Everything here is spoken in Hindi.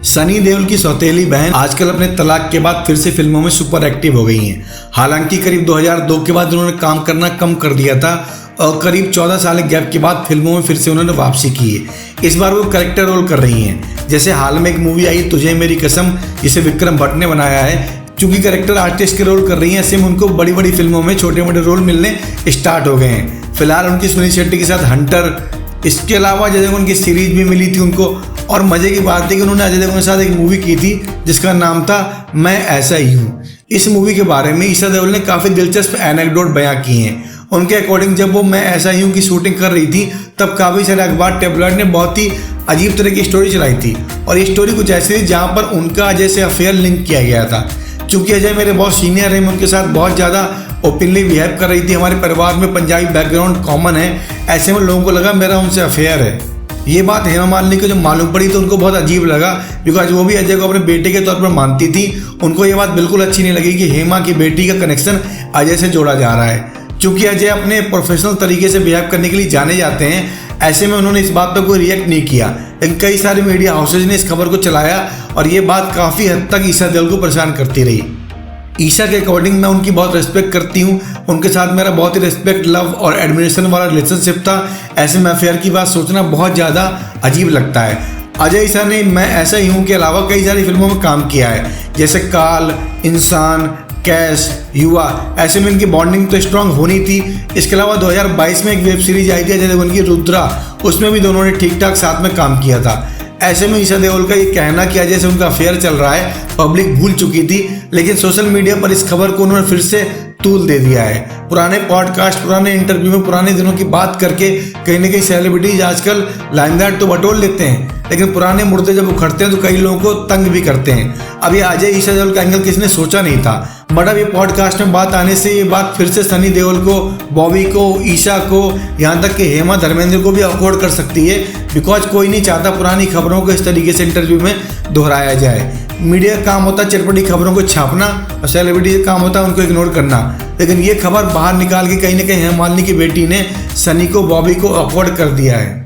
सनी देओल की सौतेली बहन आजकल अपने तलाक के बाद फिर से फिल्मों में सुपर एक्टिव हो गई हैं। हालांकि करीब 2002 के बाद उन्होंने काम करना कम कर दिया था और करीब 14 साल गैप के बाद फिल्मों में फिर से उन्होंने वापसी की है। इस बार वो कैरेक्टर रोल कर रही हैं। जैसे हाल में एक मूवी आई तुझे मेरी कसम, जिसे विक्रम भट्ट ने बनाया है। चूंकि कैरेक्टर आर्टिस्ट के रोल कर रही हैं, ऐसे में उनको बड़ी बड़ी फिल्मों में छोटे मोटे रोल मिलने स्टार्ट हो गए हैं। फिलहाल उनकी सुनील शेट्टी के साथ हंटर, इसके अलावा अजय देवगन की सीरीज भी मिली थी उनको। और मजे की बात है कि उन्होंने अजय देवगन के साथ एक मूवी की थी जिसका नाम था मैं ऐसा ही हूँ। इस मूवी के बारे में ईशा देओल ने काफ़ी दिलचस्प एनेक्डोट बयां किए हैं। उनके अकॉर्डिंग जब वो मैं ऐसा ही हूँ की शूटिंग कर रही थी तब काफ़ी सारे अखबार टेबलॉइड ने बहुत ही अजीब तरह की स्टोरी चलाई थी। और ये स्टोरी कुछ ऐसी थी जहाँ पर उनका अजय से अफेयर लिंक किया गया था। चूँकि अजय मेरे बहुत सीनियर हैं, मैं उनके साथ बहुत ज़्यादा ओपनली बिहेव कर रही थी। हमारे परिवार में पंजाबी बैकग्राउंड कॉमन है, ऐसे में लोगों को लगा मेरा उनसे अफेयर है। ये बात हेमा मालिनी को जब मालूम पड़ी तो उनको बहुत अजीब लगा, बिकॉज वो भी अजय को अपने बेटे के तौर पर मानती थी। उनको ये बात बिल्कुल अच्छी नहीं लगी कि हेमा की बेटी का कनेक्शन अजय से जोड़ा जा रहा है। चूँकि अजय अपने प्रोफेशनल तरीके से बिहेव करने के लिए जाने जाते हैं, ऐसे में उन्होंने इस बात पर कोई रिएक्ट नहीं किया। लेकिन कई सारे मीडिया हाउसेज ने इस खबर को चलाया और ये बात काफ़ी हद तक ईशा देओल को परेशान करती रही। ईशा के अकॉर्डिंग मैं उनकी बहुत रिस्पेक्ट करती हूँ, उनके साथ मेरा बहुत ही रिस्पेक्ट, लव और एडमिरेशन वाला रिलेशनशिप था। ऐसे में अफेयर की बात सोचना बहुत ज़्यादा अजीब लगता है। अजय ईशा ने मैं ऐसा ही हूँ के अलावा कई सारी फिल्मों में काम किया है, जैसे काल, इंसान, कैश, युवा। ऐसे में इनकी बॉन्डिंग तो स्ट्रांग होनी थी। इसके अलावा 2022 में एक वेब सीरीज आई थी अजय देवगन की रुद्रा, उसमें भी दोनों ने ठीक ठाक साथ में काम किया था। ऐसे में ईशा देओल का ये कहना कि अजय से उनका अफेयर चल रहा है पब्लिक भूल चुकी थी, लेकिन सोशल मीडिया पर इस खबर को उन्होंने फिर से तूल दे दिया है। पुराने पॉडकास्ट, पुराने इंटरव्यू में पुराने दिनों की बात करके कहीं ना कहीं सेलिब्रिटीज आजकल लाइमलाइट तो बटोर लेते हैं, लेकिन पुराने मुर्दे जब उखड़ते हैं तो कई लोगों को तंग भी करते हैं। अब ये अजय ईशा देओल का एंगल किसने सोचा नहीं था, बट अब ये पॉडकास्ट में बात आने से ये बात फिर से सनी देओल को, बॉबी को, ईशा को, यहाँ तक कि हेमा धर्मेंद्र को भी अकॉर्ड कर सकती है। बिकॉज कोई नहीं चाहता पुरानी खबरों को इस तरीके से इंटरव्यू में दोहराया जाए। मीडिया का काम होता है चटपटी खबरों को छापना और सेलिब्रिटी का काम होता है उनको इग्नोर करना। लेकिन ये खबर बाहर निकाल के कहीं ना कहीं हेमा मालिनी की बेटी ने सनी को, बॉबी को अकॉर्ड कर दिया है।